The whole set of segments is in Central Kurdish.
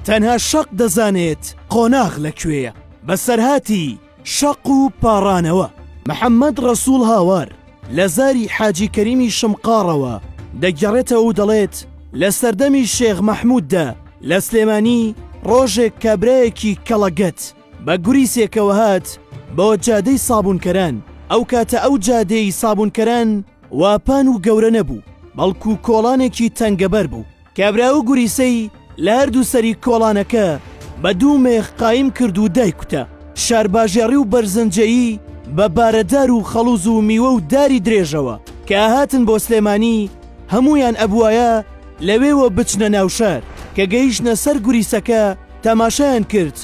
تەنها شەق دەزانێت قۆناغ لەکوێیە بەسەرهاتی شەق و پاڕانەوە. محەممەد ڕەسوول هاوار لە زاری حاجی کەریمی شمقاڕەوە دەگەڕێتەوە و دەڵێت لە سەردەمی شێخ مەحمووددا لە سلێمانی ڕۆژێک کابرایەکی کەڵەگەت بە گوریسێکەوە هات بۆ جادەی سابوونکەران. ئەو کاتە ئەو جادەی سابوونکەران واپان و گەورە نەبوو، بەڵکو کۆڵانێکی تەنگەبەر بوو. کابرا و گوریسەی لە هەردوو سەری کۆڵانەکە بە دوو مێخ قایم کرد و دایکوتە. شارباژێڕی و بەرزنجەیی بە بارەدار و خەڵوز و میوە و داری درێژەوە کە هاتن بۆ سلێمانی هەمویان ئەبوایە لەوێوە بچنە ناو شار. کە گەیشتنە سەر گوریسەکە تەماشایان کرد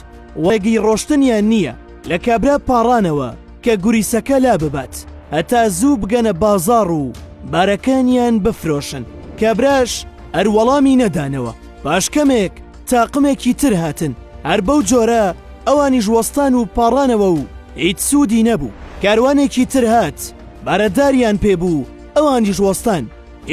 وەگی ڕۆشتنیان نییە لە کابرا پاڕانەوە کە گوریسەکە لا ببات هەتا زوو بگەنە بازاڕ و بارەکانیان بفرۆشن. کابراش هەروەڵامی نەدانەوە. پاشکەمێک تاقمێکی تر هاتن، هەر بەو جۆرە ئەوانیش وەستان و پاڕانەوە و هیچ سوودی نەبوو. کاروانێکی تر هات، بارەداریان پێبوو، ئەوانیش وەستان.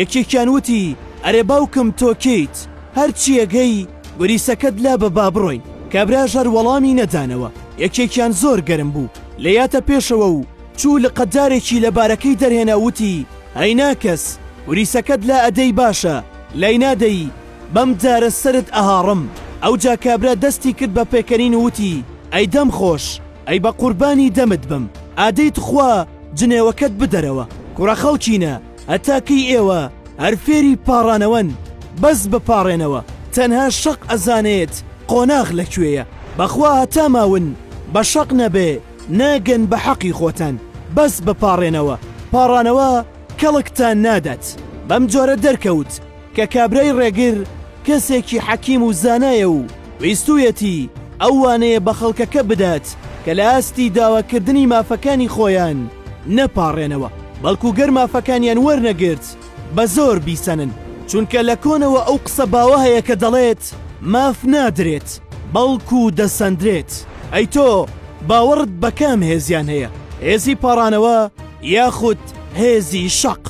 یەکێکیان وتی ئەرێ باوکم تۆکەیت، هەرچیەگەی گوریسەکەت لا بە با بڕۆین. کابراژ هەروەڵامی نەدانەوە. یەکێکیان زۆر گەرم بوو، لەیاتە پێشەوە و چوو لە قەدارێکی لە بارەکەی دەرهێنا وتی ئەی ناکەس گوریسەکەت لا ئەدەی باشە لای نادەی بەم جارە سرت ئەهاڕم. ئەوجا کابرا دەستی کرد بە پێکەنین وتی ئەی دەم خۆش، ئەی بە قوربانی دەمت بم، ئادەیت خوا جنێوەکەت بدەرەوە. کوڕە خەڵکینە هەتاکەی ئێوە هەر فێری پاڕانەوەن، بەس بپاڕێنەوە. تەنها شەق ئەزانێت قۆناغ لەکوێیە. بەخوا هەتا ماون بە شەق نەبێ ناگەن بە حەقی خۆتان، بەس بپاڕێنەوە. پاڕانەوە کەڵکتان نادات. بەم جۆرە دەرکەوت کە کابرای ڕێگر کەسێکی حەکیم و زانایە و ویستویەتی ئەوانەیە بە خەڵکەکە بدات کە لە ئاستی داواکردنی مافەکانی خۆیان نەپاڕێنەوە، بەڵکو گەر مافەکانیان وەرنەگرت بە زۆر بیسەنن. چونکە لە کۆنەوە ئەو قسە باوە هەیە کە دەڵێت ماف نادرێت بەڵکو دەسەندرێت. ئەی تۆ باوەڕت بە کام هێزیان هەیە؟ هێزی پاڕانەوە یاخود هێزی شەق؟